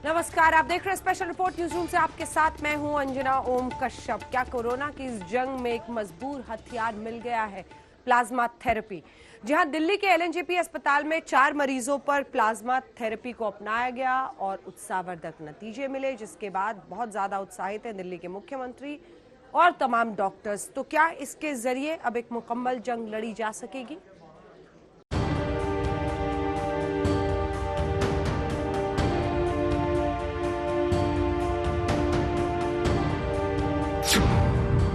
नमस्कार, आप देख रहे हैं स्पेशल रिपोर्ट न्यूज रूम से। आपके साथ मैं हूं अंजना ओम कश्यप। क्या कोरोना की इस जंग में एक मजबूर हथियार मिल गया है? Plasma therapy. जहां दिल्ली के एलएनजेपी अस्पताल में 4 मरीजों पर प्लाज्मा थेरेपी को अपनाया गया और उत्साहवर्धक नतीजे मिले, जिसके बाद बहुत ज्यादा उत्साहित है दिल्ली के मुख्यमंत्री और तमाम डॉक्टर्स। तो क्या इसके जरिए अब एक मुकम्मल जंग लड़ी जा सकेगी?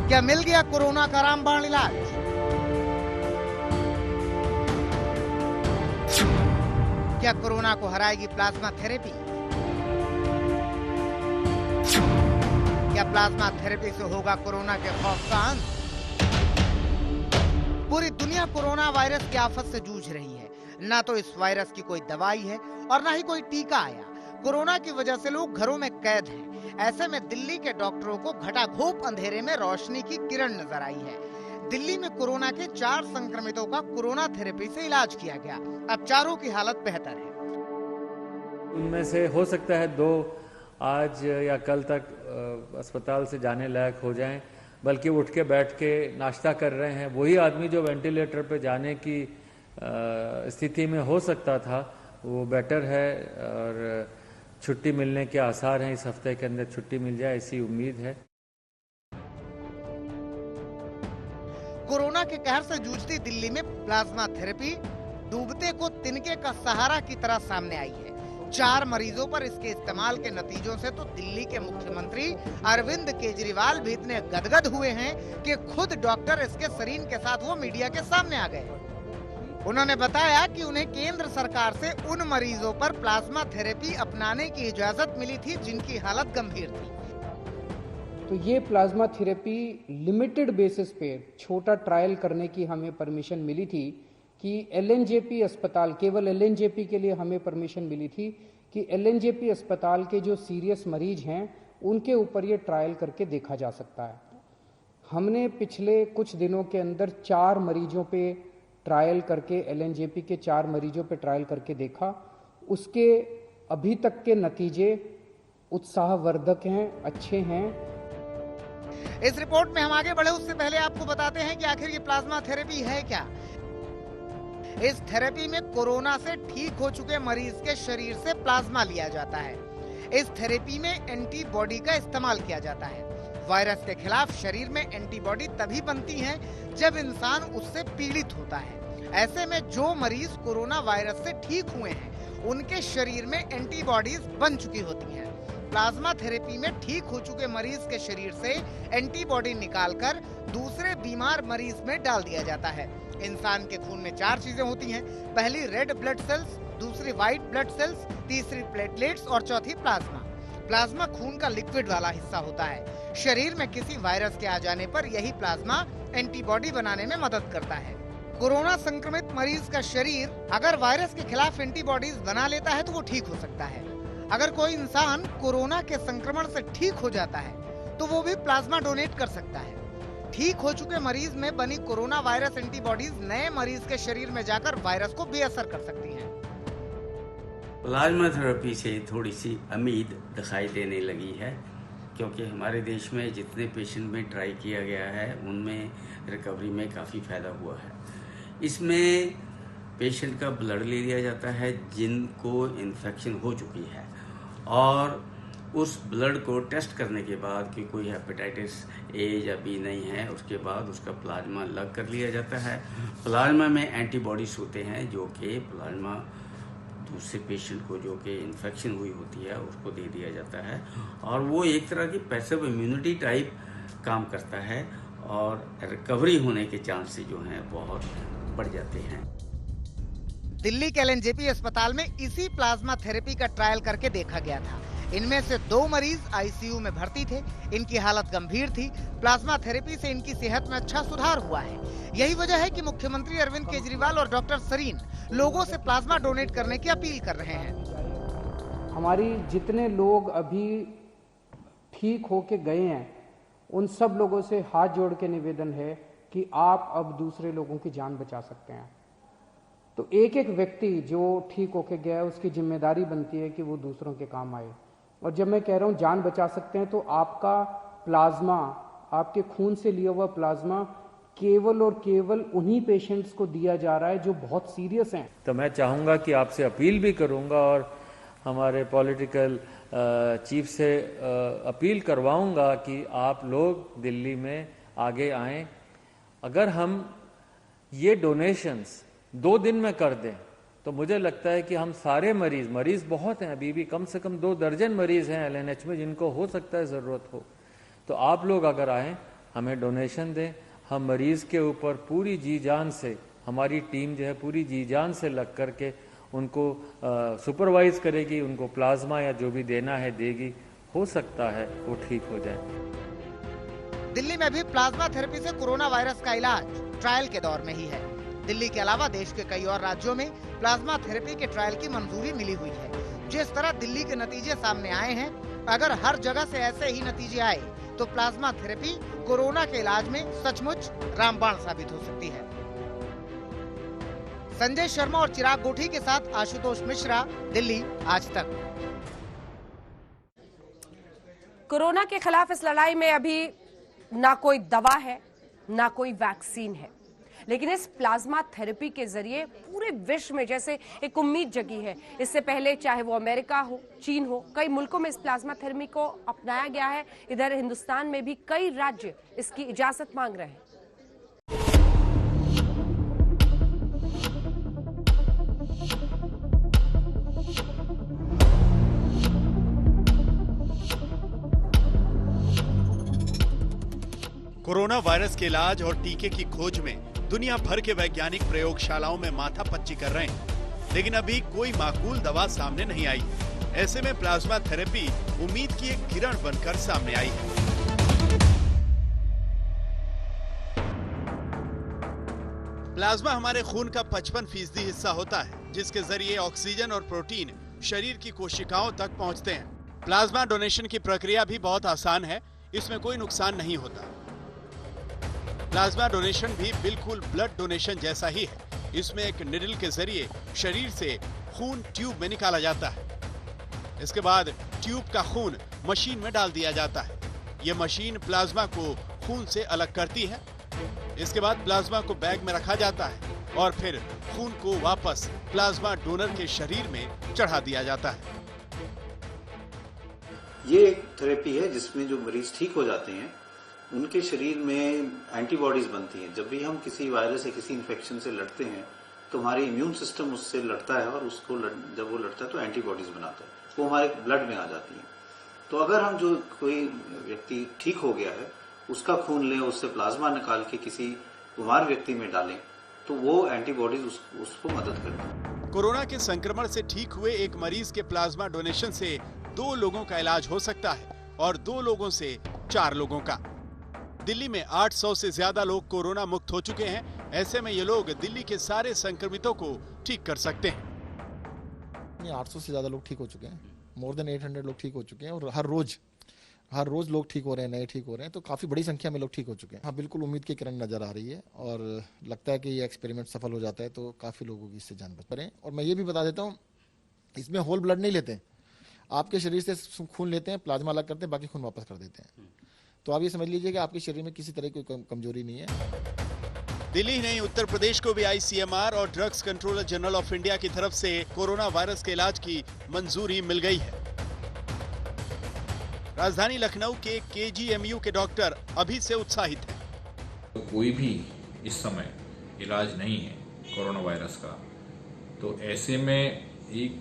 क्या मिल गया कोरोना का रामबाण इलाज? क्या कोरोना को हराएगी प्लाज्मा थेरेपी? क्या प्लाज्मा थेरेपी से होगा कोरोना के खौफ का अंत? पूरी दुनिया कोरोना वायरस की आफत से जूझ रही है। ना तो इस वायरस की कोई दवाई है और ना ही कोई टीका आया। कोरोना की वजह से लोग घरों में कैद हैं। ऐसे में दिल्ली के डॉक्टरों को घटाघोप अंधेरे में रोशनी की किरण नजर आई है। दिल्ली में कोरोना के 4 संक्रमितों का कोरोना थेरेपी से इलाज किया गया। अब चारों की हालत बेहतर है। उनमें से हो सकता है 2 आज या कल तक अस्पताल से जाने लायक हो जाएं, बल्कि उठ के बैठ के नाश्ता कर रहे हैं। वही आदमी जो वेंटिलेटर पे जाने की स्थिति में हो सकता था, वो बेटर है और छुट्टी मिलने के आसार हैं। इस हफ्ते के अंदर छुट्टी मिल जाए, ऐसी उम्मीद है। कोरोना के कहर से जूझती दिल्ली में प्लाज्मा थेरेपी डूबते को तिनके का सहारा की तरह सामने आई है। 4 मरीजों पर इसके इस्तेमाल के नतीजों से तो दिल्ली के मुख्यमंत्री अरविंद केजरीवाल भी इतने गदगद हुए हैं कि खुद डॉक्टर इसके सरीन के साथ वो मीडिया के सामने आ गए। उन्होंने बताया कि उन्हें केंद्र सरकार से उन मरीजों पर प्लाज्मा थेरेपी अपनाने की इजाजत मिली थी जिनकी हालत गंभीर थी। तो ये प्लाज्मा थेरेपी लिमिटेड बेसिस पे छोटा ट्रायल करने की हमें परमिशन मिली थी कि एलएनजेपी अस्पताल, केवल एलएनजेपी के लिए हमें परमिशन मिली थी कि एलएनजेपी अस्पताल के जो सीरियस मरीज हैं उनके ऊपर ये ट्रायल करके देखा जा सकता है। हमने पिछले कुछ दिनों के अंदर 4 मरीजों पे ट्रायल करके, एलएनजेपी के 4 मरीजों पे ट्रायल करके देखा। उसके अभी तक के नतीजे उत्साहवर्धक हैं, अच्छे हैं। इस रिपोर्ट में हम आगे बढ़े उससे पहले आपको बताते हैं कि आखिर ये प्लाज्मा थेरेपी है क्या। इस थेरेपी में कोरोना से ठीक हो चुके मरीज के शरीर से प्लाज्मा लिया जाता है। इस थेरेपी में एंटीबॉडी का इस्तेमाल किया जाता है। वायरस के खिलाफ शरीर में एंटीबॉडी तभी बनती है जब इंसान उससे पीड़ित होता है। ऐसे में जो मरीज कोरोना वायरस से ठीक हुए हैं, उनके शरीर में एंटीबॉडीज बन चुकी होती हैं। प्लाज्मा थेरेपी में ठीक हो चुके मरीज के शरीर से एंटीबॉडी निकालकर दूसरे बीमार मरीज में डाल दिया जाता है। इंसान के खून में 4 चीजें होती हैं। पहली रेड ब्लड सेल्स, दूसरी व्हाइट ब्लड सेल्स, तीसरी प्लेटलेट्स और चौथी प्लाज्मा। प्लाज्मा खून का लिक्विड वाला हिस्सा होता है। शरीर में किसी वायरस के आ जाने पर यही प्लाज्मा एंटीबॉडी बनाने में मदद करता है। कोरोना संक्रमित मरीज का शरीर अगर वायरस के खिलाफ एंटीबॉडीज बना लेता है तो वो ठीक हो सकता है। अगर कोई इंसान कोरोना के संक्रमण से ठीक हो जाता है तो वो भी प्लाज्मा डोनेट कर सकता है। ठीक हो चुके मरीज में बनी कोरोना वायरस एंटीबॉडीज नए मरीज के शरीर में जाकर वायरस को बेअसर कर सकती हैं। प्लाज्मा थेरेपी से थोड़ी सी उम्मीद दिखाई देने लगी है, क्योंकि हमारे देश में जितने पेशेंट में ट्राई किया गया है उनमें रिकवरी में काफ़ी फ़ायदा हुआ है। इसमें पेशेंट का ब्लड ले लिया जाता है जिनको इन्फेक्शन हो चुकी है, और उस ब्लड को टेस्ट करने के बाद कि कोई हेपेटाइटिस ए या बी नहीं है, उसके बाद उसका प्लाज्मा अलग कर लिया जाता है। प्लाज्मा में एंटीबॉडीज होते हैं जो कि प्लाज्मा दूसरे पेशेंट को जो कि इन्फेक्शन हुई होती है उसको दे दिया जाता है, और वो एक तरह की पैसिव इम्यूनिटी टाइप काम करता है और रिकवरी होने के चांसेस जो हैं बहुत बढ़ जाते हैं। दिल्ली के एलएनजेपी अस्पताल में इसी प्लाज्मा थेरेपी का ट्रायल करके देखा गया था। इनमें से 2 मरीज आईसीयू में भर्ती थे। इनकी हालत गंभीर थी। प्लाज्मा थेरेपी से इनकी सेहत में अच्छा सुधार हुआ है। यही वजह है कि मुख्यमंत्री अरविंद केजरीवाल और डॉक्टर सरीन लोगों से प्लाज्मा डोनेट करने की अपील कर रहे हैं। हमारी जितने लोग अभी ठीक होके गए हैं, उन सब लोगों से हाथ जोड़ के निवेदन है कि आप अब दूसरे लोगों की जान बचा सकते हैं। तो एक एक व्यक्ति जो ठीक होके गया है, उसकी जिम्मेदारी बनती है कि वो दूसरों के काम आए। और जब मैं कह रहा हूँ जान बचा सकते हैं, तो आपका प्लाज्मा, आपके खून से लिया हुआ प्लाज्मा केवल और केवल उन्हीं पेशेंट्स को दिया जा रहा है जो बहुत सीरियस हैं। तो मैं चाहूँगा कि आपसे अपील भी करूँगा और हमारे पॉलिटिकल चीफ से अपील करवाऊँगा कि आप लोग दिल्ली में आगे आएँ। अगर हम ये डोनेशंस 2 दिन में कर दें तो मुझे लगता है कि हम सारे मरीज बहुत हैं, अभी भी कम से कम 2 दर्जन मरीज हैं LNH में जिनको हो सकता है ज़रूरत हो। तो आप लोग अगर आएँ, हमें डोनेशन दें, हम मरीज़ के ऊपर पूरी जी जान से, हमारी टीम जो है पूरी जी जान से लग करके उनको सुपरवाइज करेगी, उनको प्लाज्मा या जो भी देना है देगी। हो सकता है वो ठीक हो जाए। दिल्ली में भी प्लाज्मा थेरेपी से कोरोना वायरस का इलाज ट्रायल के दौर में ही है। दिल्ली के अलावा देश के कई और राज्यों में प्लाज्मा थेरेपी के ट्रायल की मंजूरी मिली हुई है। जिस तरह दिल्ली के नतीजे सामने आए हैं, अगर हर जगह से ऐसे ही नतीजे आए तो प्लाज्मा थेरेपी कोरोना के इलाज में सचमुच रामबाण साबित हो सकती है। संजय शर्मा और चिराग गोठी के साथ आशुतोष मिश्रा, दिल्ली आज तक। कोरोना के खिलाफ इस लड़ाई में अभी ना कोई दवा है, ना कोई वैक्सीन है, लेकिन इस प्लाज्मा थेरेपी के जरिए पूरे विश्व में जैसे एक उम्मीद जगी है। इससे पहले चाहे वो अमेरिका हो, चीन हो, कई मुल्कों में इस प्लाज्मा थेरेपी को अपनाया गया है। इधर हिंदुस्तान में भी कई राज्य इसकी इजाजत मांग रहे हैं। कोरोना वायरस के इलाज और टीके की खोज में दुनिया भर के वैज्ञानिक प्रयोगशालाओं में माथापच्ची कर रहे हैं, लेकिन अभी कोई माकूल दवा सामने नहीं आई। ऐसे में प्लाज्मा थेरेपी उम्मीद की एक किरण बनकर सामने आई है। प्लाज्मा हमारे खून का 55% हिस्सा होता है, जिसके जरिए ऑक्सीजन और प्रोटीन शरीर की कोशिकाओं तक पहुंचते हैं। प्लाज्मा डोनेशन की प्रक्रिया भी बहुत आसान है, इसमें कोई नुकसान नहीं होता। प्लाज्मा डोनेशन भी बिल्कुल ब्लड डोनेशन जैसा ही है। इसमें एक निडल के जरिए शरीर से खून ट्यूब में निकाला जाता है। इसके बाद ट्यूब का खून मशीन में डाल दिया जाता है। ये मशीन प्लाज्मा को खून से अलग करती है। इसके बाद प्लाज्मा को बैग में रखा जाता है और फिर खून को वापस प्लाज्मा डोनर के शरीर में चढ़ा दिया जाता है। ये एक थेरेपी है जिसमें जो मरीज ठीक हो जाते हैं उनके शरीर में एंटीबॉडीज बनती हैं। जब भी हम किसी वायरस या किसी इन्फेक्शन से लड़ते हैं तो हमारे इम्यून सिस्टम उससे लड़ता है और उसको जब वो लड़ता है तो एंटीबॉडीज बनाता है, वो हमारे ब्लड में आ जाती हैं। तो अगर हम जो कोई व्यक्ति ठीक हो गया है उसका खून लें, उससे प्लाज्मा निकाल के किसी बीमार व्यक्ति में डालें तो वो एंटीबॉडीज उसको मदद करती है। कोरोना के संक्रमण से ठीक हुए एक मरीज के प्लाज्मा डोनेशन से 2 लोगों का इलाज हो सकता है और 2 लोगों से 4 लोगों का। दिल्ली में 800 से ज्यादा लोग कोरोना मुक्त हो चुके हैं। ऐसे में ये लोग दिल्ली के सारे संक्रमितों को ठीक कर सकते हैं। 800 से ज्यादा लोग ठीक हो चुके हैं, मोर देन 800 लोग ठीक हो चुके हैं और हर रोज लोग ठीक हो रहे हैं, नए ठीक हो रहे हैं, तो काफी बड़ी संख्या में लोग ठीक हो चुके हैं। हाँ, बिल्कुल उम्मीद की किरण नजर आ रही है और लगता है कि ये एक्सपेरिमेंट सफल हो जाता है तो काफी लोगों की इससे जान बच पड़े। और मैं ये भी बता देता हूँ, इसमें होल ब्लड नहीं लेते, आपके शरीर से खून लेते हैं, प्लाज्मा अलग करते हैं, बाकी खून वापस कर देते हैं। तो आप ये समझ लीजिए कि आपके शरीर में किसी तरह की कमजोरी नहीं है। दिल्ली ही नहीं, उत्तर प्रदेश को भी ICMR और drugs controller general of India की तरफ से कोरोना वायरस के इलाज की मंजूरी मिल गई है। राजधानी लखनऊ के KGMU के डॉक्टर अभी से उत्साहित हैं। कोई भी इस समय इलाज नहीं है कोरोना वायरस का, तो ऐसे में एक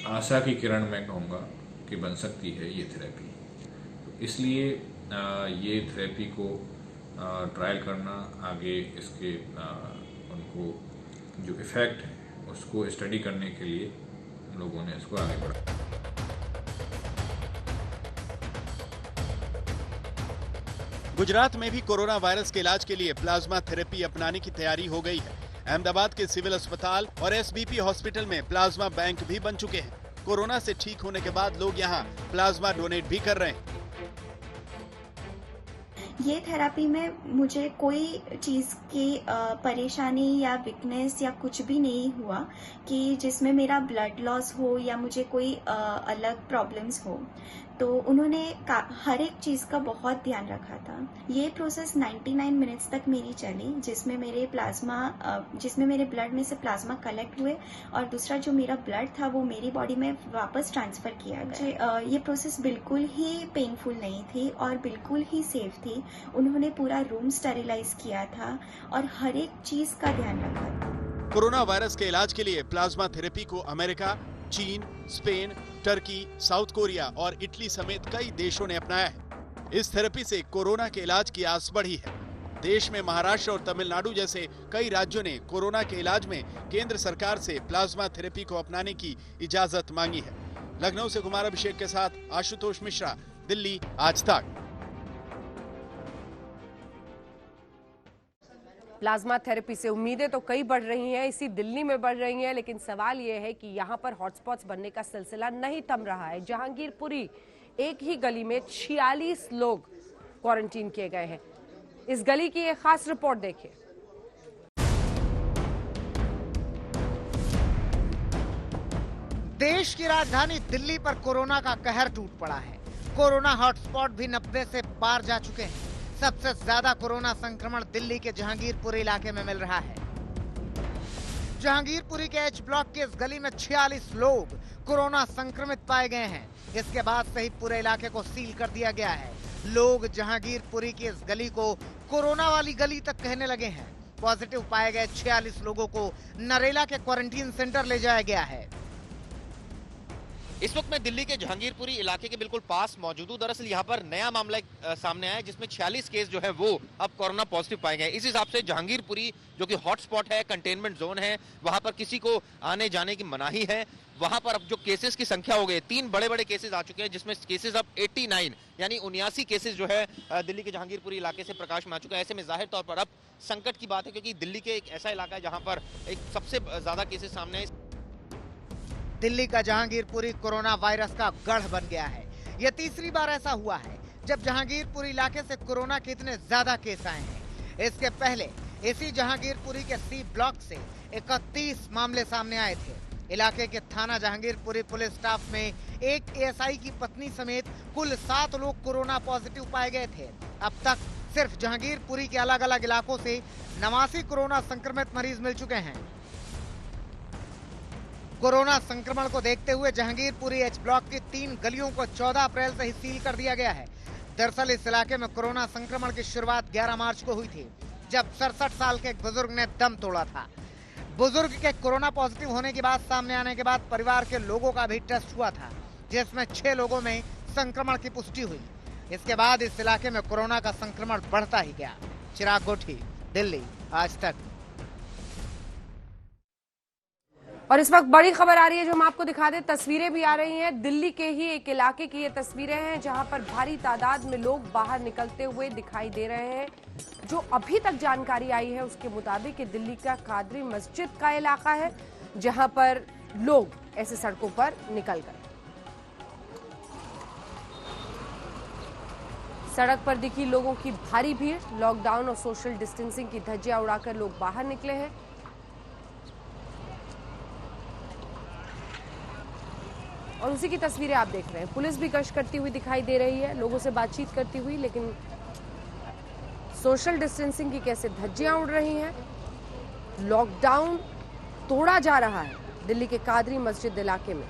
आशा की किरण मैं कहूँगा कि बन सकती है ये थेरेपी। इसलिए ये थेरेपी को ट्रायल करना, आगे इसके उनको जो इफ़ेक्ट है उसको स्टडी करने के लिए हम लोगों ने इसको आगे बढ़ाया। गुजरात में भी कोरोना वायरस के इलाज के लिए प्लाज्मा थेरेपी अपनाने की तैयारी हो गई है। अहमदाबाद के सिविल अस्पताल और SBP हॉस्पिटल में प्लाज्मा बैंक भी बन चुके हैं। कोरोना से ठीक होने के बाद लोग यहाँ प्लाज्मा डोनेट भी कर रहे हैं। ये थेरेपी में मुझे कोई चीज़ की परेशानी या वीकनेस या कुछ भी नहीं हुआ कि जिसमें मेरा ब्लड लॉस हो या मुझे कोई अलग प्रॉब्लम्स हो। तो उन्होंने हर एक चीज़ का बहुत ध्यान रखा था। ये प्रोसेस 99 मिनट्स तक मेरी चली, जिसमें मेरे ब्लड में से प्लाज्मा कलेक्ट हुए और दूसरा जो मेरा ब्लड था वो मेरी बॉडी में वापस ट्रांसफ़र किया गया। ये प्रोसेस बिल्कुल ही पेनफुल नहीं थी और बिल्कुल ही सेफ थी। उन्होंने पूरा रूम स्टेरिलाइज किया था और हर एक चीज़ का ध्यान रखा था। कोरोना वायरस के इलाज के लिए प्लाज्मा थेरेपी को अमेरिका, चीन, स्पेन, टर्की, साउथ कोरिया और इटली समेत कई देशों ने अपनाया है। इस थेरेपी से कोरोना के इलाज की आस बढ़ी है। देश में महाराष्ट्र और तमिलनाडु जैसे कई राज्यों ने कोरोना के इलाज में केंद्र सरकार से प्लाज्मा थेरेपी को अपनाने की इजाजत मांगी है। लखनऊ से कुमार अभिषेक के साथ आशुतोष मिश्रा, दिल्ली आज तक। प्लाज्मा थेरेपी से उम्मीदें तो कई बढ़ रही हैं, इसी दिल्ली में बढ़ रही हैं, लेकिन सवाल यह है कि यहां पर हॉटस्पॉट्स बनने का सिलसिला नहीं थम रहा है। जहांगीरपुरी एक ही गली में 46 लोग क्वारंटीन किए गए हैं। इस गली की एक खास रिपोर्ट देखिए। देश की राजधानी दिल्ली पर कोरोना का कहर टूट पड़ा है। कोरोना हॉटस्पॉट भी 90 से पार जा चुके हैं। सबसे ज्यादा कोरोना संक्रमण दिल्ली के जहांगीरपुरी इलाके में मिल रहा है। जहांगीरपुरी के एच ब्लॉक के इस गली में 46 लोग कोरोना संक्रमित पाए गए हैं। इसके बाद से ही पूरे इलाके को सील कर दिया गया है। लोग जहांगीरपुरी की इस गली को कोरोना वाली गली तक कहने लगे हैं। पॉजिटिव पाए गए 46 लोगों को नरेला के क्वारंटीन सेंटर ले जाया गया है। इस वक्त मैं दिल्ली के जहांगीरपुरी इलाके के बिल्कुल पास मौजूद हूं। दरअसल यहाँ पर नया मामला सामने आया है जिसमें 46 केस जो है वो अब कोरोना पॉजिटिव पाए गए। इस हिसाब से जहांगीरपुरी जो कि हॉटस्पॉट है, कंटेनमेंट जोन है, वहां पर किसी को आने जाने की मनाही है। वहां पर अब जो केसेस की संख्या हो गई, 3 बड़े बड़े केसेस आ चुके हैं, जिसमें केसेस अब 89 यानी 79 केसेस जो है दिल्ली के जहांगीरपुरी इलाके से प्रकाश में आ चुका है। ऐसे में जाहिर तौर पर अब संकट की बात है, क्योंकि दिल्ली के एक ऐसा इलाका है जहां पर एक सबसे ज्यादा केसेस सामने है। दिल्ली का जहांगीरपुरी कोरोना वायरस का गढ़ बन गया है। यह तीसरी बार ऐसा हुआ है जब जहांगीरपुरी इलाके से कोरोना के इतने ज्यादा केस आए हैं। इसके पहले इसी जहांगीरपुरी के सी ब्लॉक से 31 मामले सामने आए थे। इलाके के थाना जहांगीरपुरी पुलिस स्टाफ में एक एएसआई की पत्नी समेत कुल 7 लोग कोरोना पॉजिटिव पाए गए थे। अब तक सिर्फ जहांगीरपुरी के अलग अलग इलाकों से 89 कोरोना संक्रमित मरीज मिल चुके हैं। कोरोना संक्रमण को देखते हुए जहांगीरपुरी एच ब्लॉक की 3 गलियों को 14 अप्रैल से ही सील कर दिया गया है। दरअसल इस इलाके में कोरोना संक्रमण की शुरुआत 11 मार्च को हुई थी, जब 67 साल के एक बुजुर्ग ने दम तोड़ा था। बुजुर्ग के कोरोना पॉजिटिव होने की बात सामने आने के बाद परिवार के लोगों का भी टेस्ट हुआ था, जिसमें 6 लोगों में संक्रमण की पुष्टि हुई। इसके बाद इस इलाके में कोरोना का संक्रमण बढ़ता ही गया। चिराग गोठी, दिल्ली आज तक। और इस वक्त बड़ी खबर आ रही है जो हम आपको दिखा दें। तस्वीरें भी आ रही हैं। दिल्ली के ही एक इलाके की ये तस्वीरें हैं जहां पर भारी तादाद में लोग बाहर निकलते हुए दिखाई दे रहे हैं। जो अभी तक जानकारी आई है उसके मुताबिक ये दिल्ली का कादरी मस्जिद का इलाका है, जहां पर लोग ऐसे सड़कों पर निकल गए। सड़क पर दिखी लोगों की भारी भीड़। लॉकडाउन और सोशल डिस्टेंसिंग की धज्जियां उड़ाकर लोग बाहर निकले हैं। और उसी की तस्वीरें आप देख रहे हैं। पुलिस भी गश्त करती हुई दिखाई दे रही है, लोगों से बातचीत करती हुई, लेकिन सोशल डिस्टेंसिंग की कैसे धज्जियां उड़ रही हैं। लॉकडाउन तोड़ा जा रहा है दिल्ली के कादरी मस्जिद इलाके में।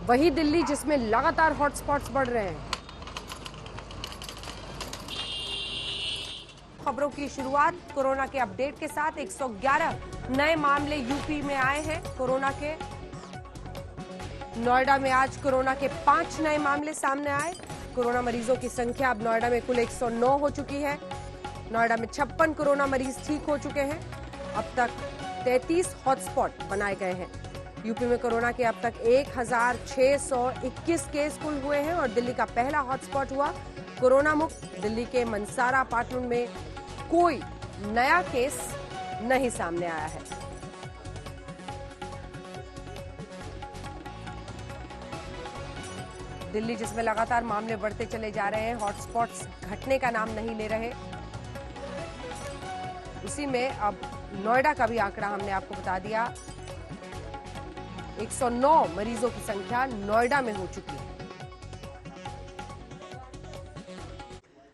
वही दिल्ली जिसमें लगातार हॉटस्पॉट्स बढ़ रहे हैं। खबरों की शुरुआत कोरोना के अपडेट के साथ। 111 नए मामले यूपी में आए हैं कोरोना के। नोएडा में आज कोरोना के 5 नए मामले सामने आए। कोरोना मरीजों की संख्या अब नोएडा में कुल 109 हो चुकी है। नोएडा में 56 कोरोना मरीज ठीक हो चुके हैं। अब तक 33 हॉटस्पॉट बनाए गए हैं। यूपी में कोरोना के अब तक 1621 केस कुल हुए हैं और दिल्ली का पहला हॉटस्पॉट हुआ कोरोना मुक्त। दिल्ली के मनसारा पाटन में कोई नया केस नहीं सामने आया है। दिल्ली जिसमें लगातार मामले बढ़ते चले जा रहे हैं, हॉटस्पॉट्स घटने का नाम नहीं ले रहे। उसी में अब नोएडा का भी आंकड़ा हमने आपको बता दिया। 109 मरीजों की संख्या नोएडा में हो चुकी है।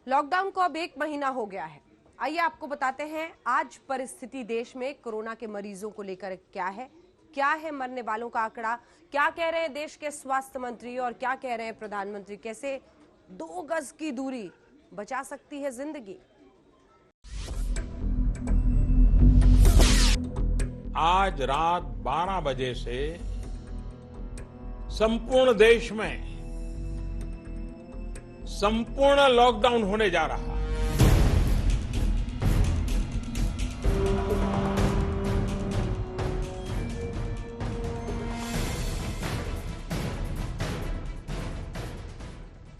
लॉकडाउन को अब 1 महीना हो गया है। आइए आपको बताते हैं आज परिस्थिति देश में कोरोना के मरीजों को लेकर क्या है मरने वालों का आंकड़ा, क्या कह रहे हैं देश के स्वास्थ्य मंत्री और क्या कह रहे हैं प्रधानमंत्री, कैसे 2 गज की दूरी बचा सकती है जिंदगी। आज रात 12 बजे से संपूर्ण देश में संपूर्ण लॉकडाउन होने जा रहा है।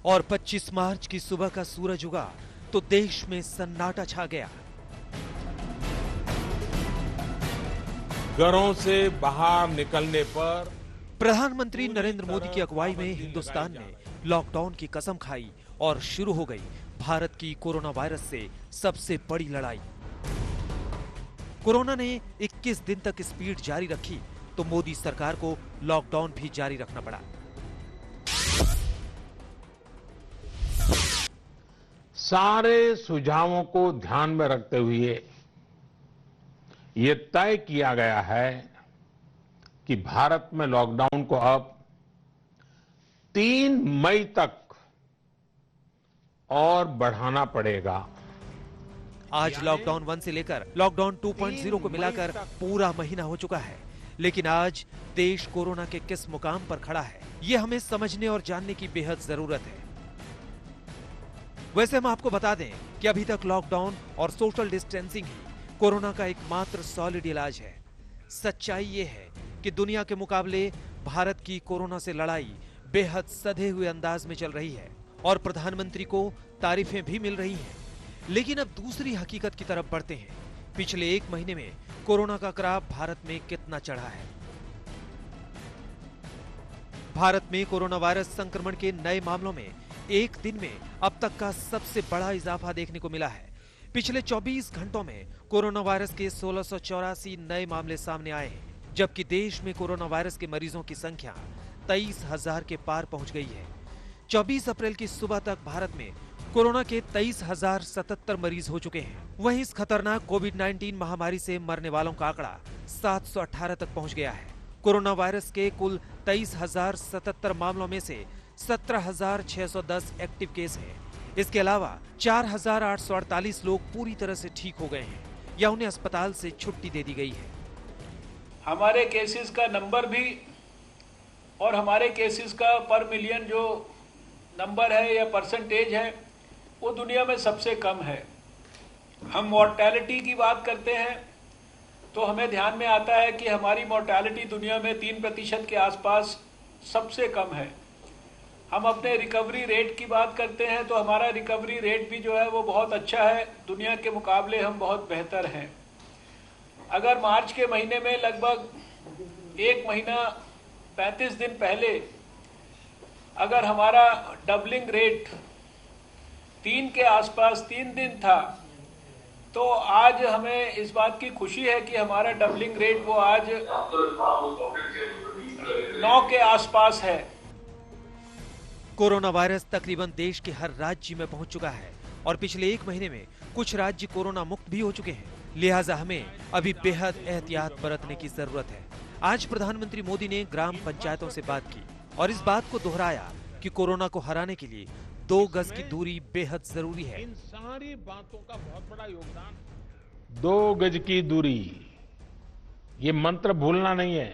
और 25 मार्च की सुबह का सूरज उगा तो देश में सन्नाटा छा गया। घरों से बाहर निकलने पर प्रधानमंत्री नरेंद्र मोदी की अगुवाई में हिंदुस्तान ने लॉकडाउन की कसम खाई और शुरू हो गई भारत की कोरोना वायरस से सबसे बड़ी लड़ाई। कोरोना ने 21 दिन तक स्पीड जारी रखी तो मोदी सरकार को लॉकडाउन भी जारी रखना पड़ा। सारे सुझावों को ध्यान में रखते हुए ये तय किया गया है कि भारत में लॉकडाउन को अब 3 मई तक और बढ़ाना पड़ेगा। आज लॉकडाउन 1 से लेकर लॉकडाउन 2.0 को मिलाकर पूरा महीना हो चुका है, लेकिन आज देश कोरोना के किस मुकाम पर खड़ा है ये हमें समझने और जानने की बेहद जरूरत है। वैसे हम आपको बता दें कि अभी तक लॉकडाउन और सोशल डिस्टेंसिंग ही कोरोना का एकमात्र सॉलिड इलाज है। सच्चाई ये है कि दुनिया के मुकाबले भारत की कोरोना से लड़ाई बेहद सधे हुए अंदाज में चल रही है और प्रधानमंत्री को तारीफें भी मिल रही हैं। लेकिन अब दूसरी हकीकत की तरफ बढ़ते हैं। पिछले 1 महीने में कोरोना का कराफ भारत में कितना चढ़ा है। भारत में कोरोना वायरस संक्रमण के नए मामलों में एक दिन में अब तक का सबसे बड़ा इजाफा देखने को मिला है। पिछले 24 घंटों में कोरोना वायरस के 1684 नए मामले सामने आए हैं, जबकि देश में कोरोना वायरस के मरीजों की संख्या 23,000 के पार पहुंच गई है। 24 अप्रैल की सुबह तक भारत में कोरोना के 23,077 मरीज हो चुके हैं। वहीं इस खतरनाक कोविड-19 महामारी से मरने वालों का आंकड़ा 718 तक पहुंच गया है। कोरोना वायरस के कुल 23,077 मामलों में से 17,610 एक्टिव केस हैं। इसके अलावा 4,848 लोग पूरी तरह से ठीक हो गए हैं या उन्हें अस्पताल से छुट्टी दे दी गई है। हमारे केसेस का नंबर भी और हमारे केसेस का पर मिलियन जो नंबर है या परसेंटेज है वो दुनिया में सबसे कम है। हम मॉर्टेलिटी की बात करते हैं तो हमें ध्यान में आता है कि हमारी मॉर्टेलिटी दुनिया में 3% के आसपास सबसे कम है। हम अपने रिकवरी रेट की बात करते हैं तो हमारा रिकवरी रेट भी जो है वो बहुत अच्छा है, दुनिया के मुकाबले हम बहुत बेहतर हैं। अगर मार्च के महीने में लगभग 1 महीना 35 दिन पहले अगर हमारा डबलिंग रेट 3 के आसपास 3 दिन था तो आज हमें इस बात की खुशी है कि हमारा डबलिंग रेट वो आज 9 के आसपास है। कोरोना वायरस तकरीबन देश के हर राज्य में पहुंच चुका है और पिछले 1 महीने में कुछ राज्य कोरोना मुक्त भी हो चुके हैं। लिहाजा हमें अभी बेहद एहतियात बरतने की जरूरत है। आज प्रधानमंत्री मोदी ने ग्राम पंचायतों से बात की और इस बात को दोहराया कि कोरोना को हराने के लिए 2 गज की दूरी बेहद जरूरी है। इन सारी बातों का बहुत बड़ा योगदान 2 गज की दूरी, ये मंत्र भूलना नहीं है।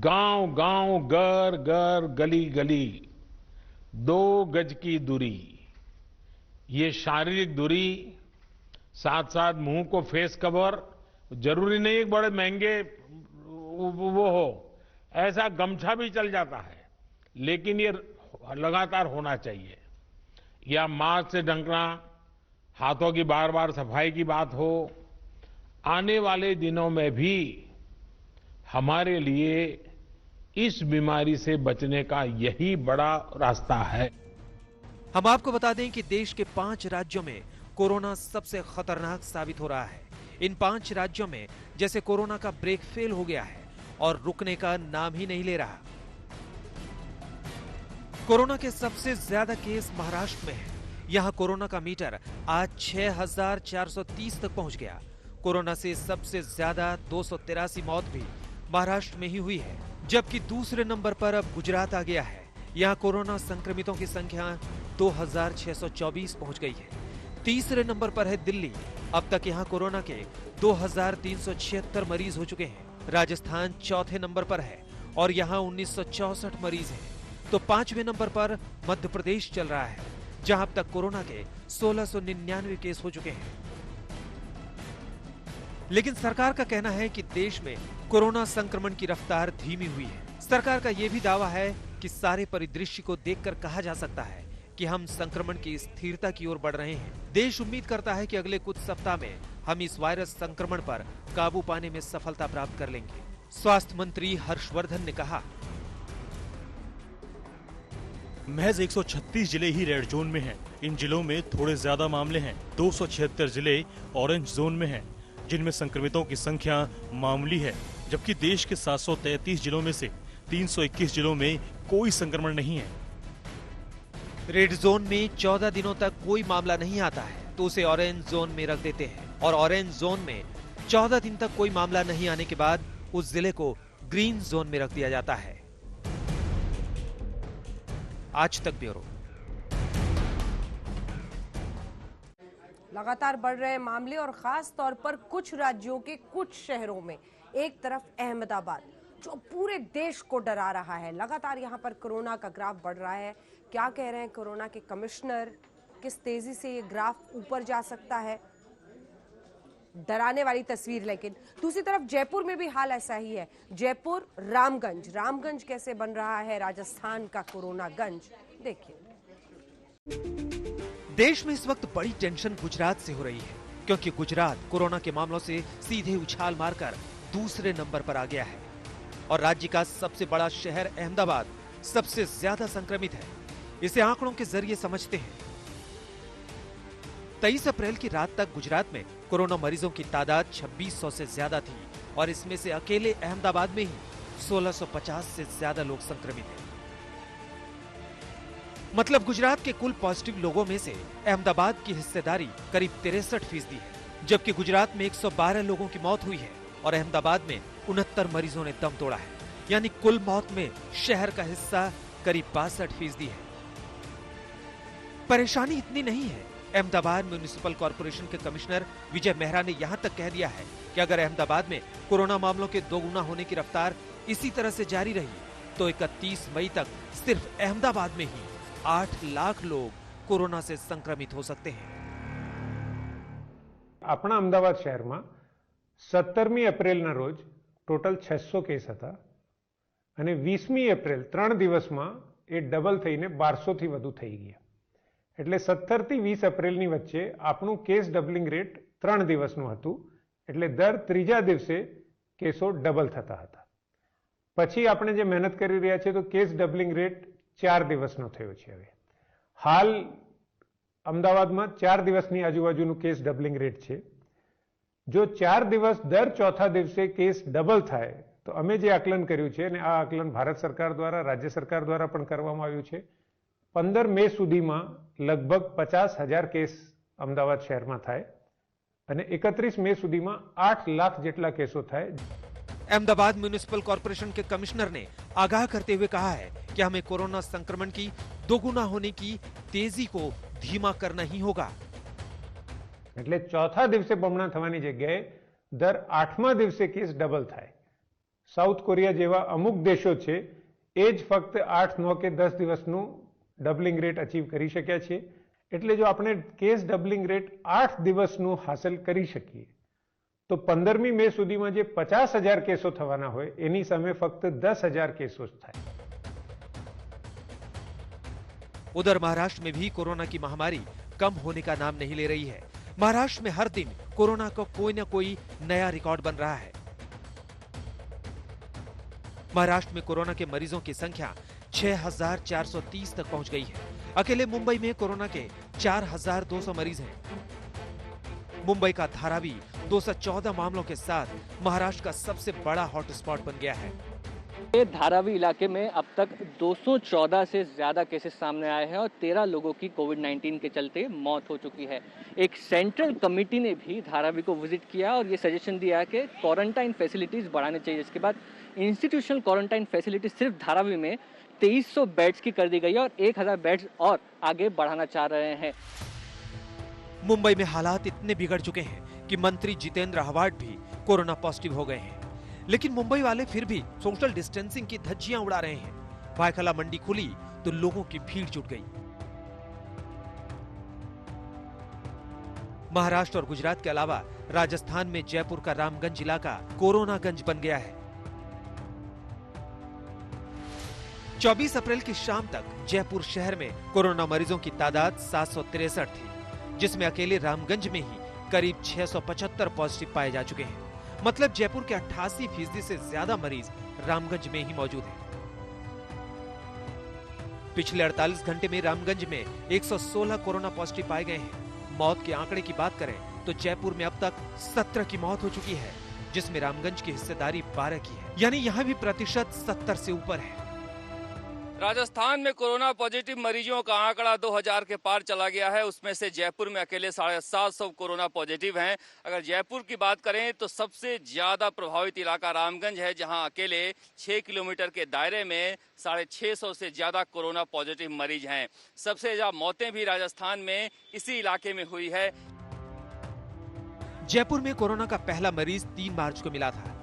गांव गांव, घर घर, गली गली 2 गज की दूरी, ये शारीरिक दूरी, साथ साथ मुंह को फेस कवर, जरूरी नहीं एक बड़े महंगे वो हो, ऐसा गमछा भी चल जाता है, लेकिन ये लगातार होना चाहिए। या मास्क से ढकना, हाथों की बार बार सफाई की बात हो। आने वाले दिनों में भी हमारे लिए इस बीमारी से बचने का यही बड़ा रास्ता है। हम आपको बता दें कि देश के 5 राज्यों में कोरोना सबसे खतरनाक साबित हो रहा है। इन 5 राज्यों में जैसे कोरोना का ब्रेक फेल हो गया है और रुकने का नाम ही नहीं ले रहा। कोरोना के सबसे ज्यादा केस महाराष्ट्र में है। यहां कोरोना का मीटर आज 6,430 तक पहुंच गया। कोरोना से सबसे ज्यादा 283 मौत भी महाराष्ट्र में ही हुई है, जबकि दूसरे नंबर पर अब गुजरात आ गया है। यहां कोरोना संक्रमितों की संख्या 2,624 पहुंच गई है। तीसरे नंबर पर है दिल्ली। अब तक यहां कोरोना के 2,376 मरीज हो चुके हैं। राजस्थान चौथे नंबर पर है और यहां 1964 मरीज हैं। तो 5वें नंबर पर मध्य प्रदेश चल रहा है, जहां अब तक कोरोना के 1699 केस हो चुके हैं। लेकिन सरकार का कहना है कि देश में कोरोना संक्रमण की रफ्तार धीमी हुई है। सरकार का यह भी दावा है कि सारे परिदृश्य को देखकर कहा जा सकता है कि हम संक्रमण की स्थिरता की ओर बढ़ रहे हैं। देश उम्मीद करता है कि अगले कुछ सप्ताह में हम इस वायरस संक्रमण पर काबू पाने में सफलता प्राप्त कर लेंगे। स्वास्थ्य मंत्री हर्षवर्धन ने कहा, महज 136 जिले ही रेड जोन में हैं। इन जिलों में थोड़े ज्यादा मामले हैं। 276 जिले ऑरेंज जोन में हैं, जिनमें संक्रमितों की संख्या मामूली है, जबकि देश के 733 जिलों में से 321 जिलों में कोई संक्रमण नहीं है। रेड जोन में 14 दिनों तक कोई मामला नहीं आता है तो उसे ऑरेंज जोन में रख देते हैं, और ऑरेंज जोन में 14 दिन तक कोई मामला नहीं आने के बाद उस जिले को ग्रीन जोन में रख दिया जाता है। आज तक ब्यूरो। लगातार बढ़ रहे मामले और खास तौर पर कुछ राज्यों के कुछ शहरों में। एक तरफ अहमदाबाद जो पूरे देश को डरा रहा है। लगातार यहां पर कोरोना का ग्राफ बढ़ रहा है। क्या कह रहे हैं कोरोना के कमिश्नर, किस तेजी से ये ग्राफ ऊपर जा सकता है, डराने वाली तस्वीर। लेकिन दूसरी तरफ जयपुर में भी हाल ऐसा ही है। जयपुर रामगंज कैसे बन रहा है राजस्थान का कोरोना गंज, देखिए। देश में इस वक्त बड़ी टेंशन गुजरात से हो रही है, क्योंकि गुजरात कोरोना के मामलों से सीधे उछाल मारकर दूसरे नंबर पर आ गया है और राज्य का सबसे बड़ा शहर अहमदाबाद सबसे ज्यादा संक्रमित है। इसे आंकड़ों के जरिए समझते हैं। 23 अप्रैल की रात तक गुजरात में कोरोना मरीजों की तादाद 2600 से ज्यादा थी और इसमें से अकेले अहमदाबाद में ही 1650 से ज्यादा लोग संक्रमित हैं। मतलब गुजरात के कुल पॉजिटिव लोगों में से अहमदाबाद की हिस्सेदारी करीब 63% है, जबकि गुजरात में 112 लोगों की मौत हुई है और अहमदाबाद में 69 मरीजों ने दम तोड़ा है। यानी कुल मौत में शहर का हिस्सा करीब 62% है। परेशानी इतनी नहीं है। अहमदाबाद म्युनिसिपल कॉर्पोरेशन के कमिश्नर विजय मेहरा ने यहां तक कह दिया है कि अगर अहमदाबाद में कोरोना मामलों के दोगुना होने की रफ्तार इसी तरह से जारी रही तो 31 मई तक सिर्फ अहमदाबाद में ही 8 लाख लोग कोरोना से संक्रमित हो सकते हैं। આપણા અમદાવાદ શહેરમાં 17મી એપ્રિલના રોજ ટોટલ 600 કેસ હતા અને 20મી એપ્રિલ 3 દિવસમાં એ ડબલ થઈને 1200 થી વધુ થઈ ગયા। એટલે 17 થી 20 એપ્રિલની વચ્ચે આપણું કેસ ડબલિંગ રેટ 3 દિવસનું હતું, એટલે દર ત્રીજા દિવસે કેસો ડબલ થતા હતા। પછી આપણે જે મહેનત કરી રહ્યા છે તો કેસ ડબલિંગ રેટ 4 દિવસનો થયો છે। હવે હાલ અમદાવાદમાં 4 દિવસની આજુબાજુનું કેસ ડબલિંગ રેટ છે। જો 4 દિવસ દર ચોથા દિવસે કેસ ડબલ થાય તો અમે જે આકલન કર્યું છે અને આ આકલન ભારત સરકાર દ્વારા રાજ્ય સરકાર દ્વારા પણ કરવામાં આવ્યું છે, 15 મે સુધીમાં લગભગ 50,000 કેસ અમદાવાદ શહેરમાં થાય અને 31 મે સુધીમાં 8 લાખ જેટલા કેસો થાય। अहमदाबाद म्युनिसिपल कॉर्पोरेशन के कमिश्नर ने आगाह करते हुए कहा है कि हमें कोरोना संक्रमण की दोगुना होने की तेजी को धीमा करना ही होगा। એટલે ચોથા દિવસે બમણા થવાની જગ્યાએ દર 8મા દિવસે કેસ ડબલ થાય। સાઉથ કોરિયા જેવા અમુક દેશો છે એ જ ફક્ત 8, 9 કે 10 દિવસનું ડબલિંગ રેટ અચીવ કરી શક્યા છે। એટલે જો આપણે કેસ ડબલિંગ રેટ 8 દિવસનું હાંસલ કરી શકીએ તો 15મી મે સુધીમાં જે 50,000 કેસો થવાના હોય એની સામે ફક્ત 10,000 કેસો જ થાય। उधर महाराष्ट्र में भी कोरोना की महामारी कम होने का नाम नहीं ले रही है। महाराष्ट्र में हर दिन कोरोना का कोई न कोई नया रिकॉर्ड बन रहा है। महाराष्ट्र में कोरोना के मरीजों की संख्या 6,430 तक पहुंच गई है। अकेले मुंबई में कोरोना के 4,200 मरीज हैं। मुंबई का धारावी 214 मामलों के साथ महाराष्ट्र का सबसे बड़ा हॉटस्पॉट बन गया है। धारावी इलाके में अब तक 214 से ज्यादा केसेस सामने आए हैं और 13 लोगों की कोविड-19 के चलते मौत हो चुकी है। एक सेंट्रल कमेटी ने भी धारावी को विजिट किया और ये सजेशन दिया कि क्वारंटाइन फैसिलिटीज बढ़ाने चाहिए। इसके बाद इंस्टीट्यूशनल क्वारंटाइन फैसिलिटी सिर्फ धारावी में 2300 बेड्स की कर दी गई है और 1000 बेड्स और आगे बढ़ाना चाह रहे हैं। मुंबई में हालात इतने बिगड़ चुके हैं कि मंत्री जितेंद्र आव्हाड भी कोरोना पॉजिटिव हो गए हैं, लेकिन मुंबई वाले फिर भी सोशल डिस्टेंसिंग की धज्जियां उड़ा रहे हैं। भायखला मंडी खुली तो लोगों की भीड़ जुट गई। महाराष्ट्र और गुजरात के अलावा राजस्थान में जयपुर का रामगंज इलाका कोरोनागंज बन गया है। 24 अप्रैल की शाम तक जयपुर शहर में कोरोना मरीजों की तादाद 763 थी, जिसमें अकेले रामगंज में ही करीब 675 पॉजिटिव पाए जा चुके हैं। मतलब जयपुर के 88% से ज्यादा मरीज रामगंज में ही मौजूद हैं। पिछले 48 घंटे में रामगंज में 116 कोरोना पॉजिटिव पाए गए हैं। मौत के आंकड़े की बात करें तो जयपुर में अब तक 17 की मौत हो चुकी है, जिसमें रामगंज की हिस्सेदारी 12 की है, यानी यहाँ भी प्रतिशत 70 से ऊपर है। राजस्थान में कोरोना पॉजिटिव मरीजों का आंकड़ा 2000 के पार चला गया है। उसमें से जयपुर में अकेले 750 कोरोना पॉजिटिव हैं। अगर जयपुर की बात करें तो सबसे ज्यादा प्रभावित इलाका रामगंज है, जहां अकेले 6 किलोमीटर के दायरे में 650 से ज्यादा कोरोना पॉजिटिव मरीज हैं। सबसे ज्यादा मौतें भी राजस्थान में इसी इलाके में हुई है। जयपुर में कोरोना का पहला मरीज 3 मार्च को मिला था।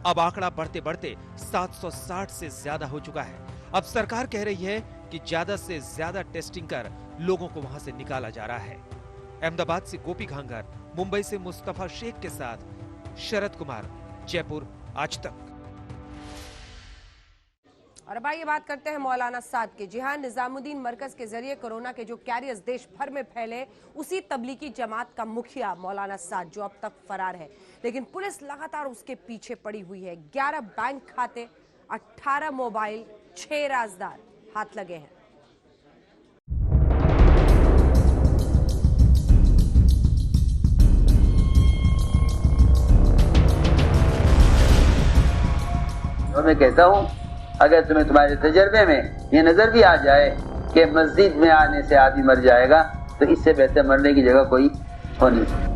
अब आंकड़ा बढ़ते बढ़ते 760 से ज्यादा हो चुका है। अब सरकार कह रही है कि ज्यादा से ज्यादा टेस्टिंग कर लोगों को वहां से निकाला जा रहा है। अहमदाबाद से गोपी घांगर, मुंबई से मुस्तफा शेख के साथ शरद कुमार, जयपुर आज तक। और अब आइए बात करते हैं मौलाना साद की। जी हां, निजामुद्दीन मरकज के जरिए कोरोना के जो कैरियर्स देश भर में फैले, उसी तबलीगी जमात का मुखिया मौलाना साद जो अब तक फरार है, लेकिन पुलिस लगातार उसके पीछे पड़ी हुई है। 11 बैंक खाते, 18 मोबाइल, 6 राजदार हाथ लगे हैं। तो मैं कहता हूं, अगर तुम्हें तुम्हारे तजर्बे में ये नजर भी आ जाए कि मस्जिद में आने से आदमी मर जाएगा, तो इससे बेहतर मरने की जगह कोई हो नहीं।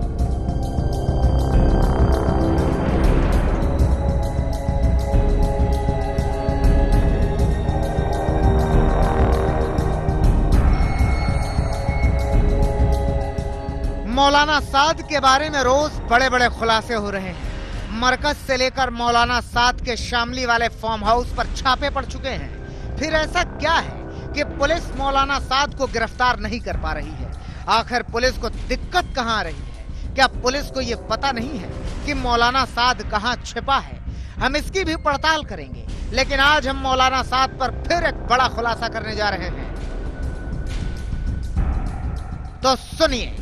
मौलाना साद के बारे में रोज बड़े बड़े खुलासे हो रहे हैं। मरकज से लेकर मौलाना साद के शामली वाले फार्म हाउस पर छापे पड़ चुके हैं। फिर ऐसा क्या है कि पुलिस मौलाना साद को गिरफ्तार नहीं कर पा रही है? आखिर पुलिस को दिक्कत कहां आ रही है? क्या पुलिस को ये पता नहीं है कि मौलाना साद कहां छिपा है? हम इसकी भी पड़ताल करेंगे, लेकिन आज हम मौलाना साद पर फिर एक बड़ा खुलासा करने जा रहे हैं। तो सुनिए,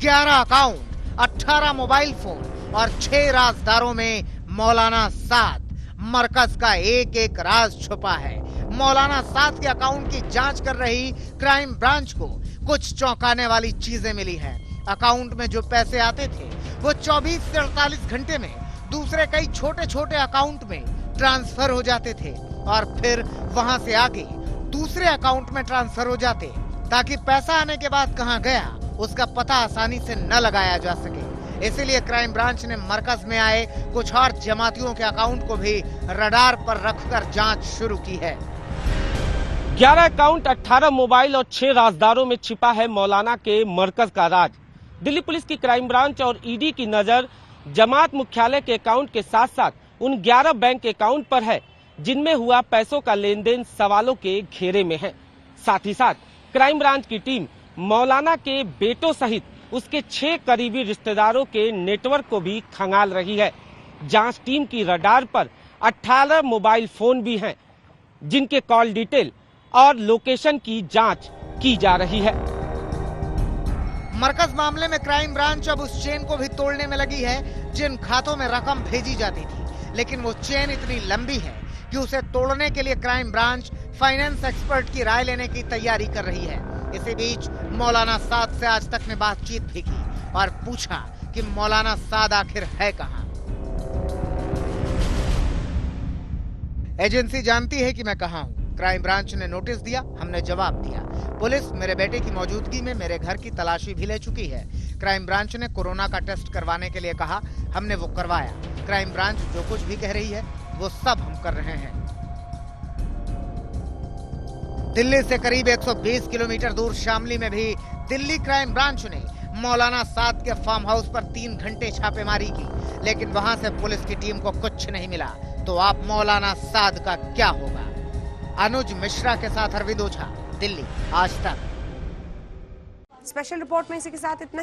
11 अकाउंट, 18 मोबाइल फोन और 6 राजदारों में मौलाना साद। मरकज का एक एक राज छुपा है। मौलाना साद के अकाउंट की जांच कर रही क्राइम ब्रांच को कुछ चौंकाने वाली चीजें मिली है। अकाउंट में जो पैसे आते थे वो 24 से 48 घंटे में दूसरे कई छोटे छोटे अकाउंट में ट्रांसफर हो जाते थे और फिर वहां से आगे दूसरे अकाउंट में ट्रांसफर हो जाते, ताकि पैसा आने के बाद कहां गया उसका पता आसानी से न लगाया जा सके। इसीलिए क्राइम ब्रांच ने मरकज में आए कुछ और जमातियों के अकाउंट को भी रडार पर रखकर जांच शुरू की है। 11 अकाउंट, 18 मोबाइल और 6 राजदारों में छिपा है मौलाना के मरकज का राज। दिल्ली पुलिस की क्राइम ब्रांच और ईडी की नजर जमात मुख्यालय के अकाउंट के साथ साथ उन 11 बैंक अकाउंट पर है जिनमें हुआ पैसों का लेन देन सवालों के घेरे में है। साथ ही साथ क्राइम ब्रांच की टीम मौलाना के बेटों सहित उसके 6 करीबी रिश्तेदारों के नेटवर्क को भी खंगाल रही है। जांच टीम की रडार पर 18 मोबाइल फोन भी हैं, जिनके कॉल डिटेल और लोकेशन की जांच की जा रही है। मरकज मामले में क्राइम ब्रांच अब उस चेन को भी तोड़ने में लगी है जिन खातों में रकम भेजी जाती थी, लेकिन वो चेन इतनी लंबी है कि उसे तोड़ने के लिए क्राइम ब्रांच फाइनेंस एक्सपर्ट की राय लेने की तैयारी कर रही है। इसी बीच मौलाना साद से आज तक ने बातचीत भी की और पूछा कि मौलाना साद आखिर है कहां। एजेंसी जानती है कि मैं कहां हूं। क्राइम ब्रांच ने नोटिस दिया, हमने जवाब दिया। पुलिस मेरे बेटे की मौजूदगी में मेरे घर की तलाशी भी ले चुकी है। क्राइम ब्रांच ने कोरोना का टेस्ट करवाने के लिए कहा, हमने वो करवाया। क्राइम ब्रांच जो कुछ भी कह रही है वो सब हम कर रहे हैं। दिल्ली से करीब 120 किलोमीटर दूर शामली में भी दिल्ली क्राइम ब्रांच ने मौलाना साद के फार्म हाउस पर 3 घंटे छापेमारी की, लेकिन वहां से पुलिस की टीम को कुछ नहीं मिला। तो आप मौलाना साद का क्या होगा? अनुज मिश्रा के साथ अरविंद ओझा, दिल्ली, आज तक। स्पेशल रिपोर्ट में इसी के साथ इतना ही।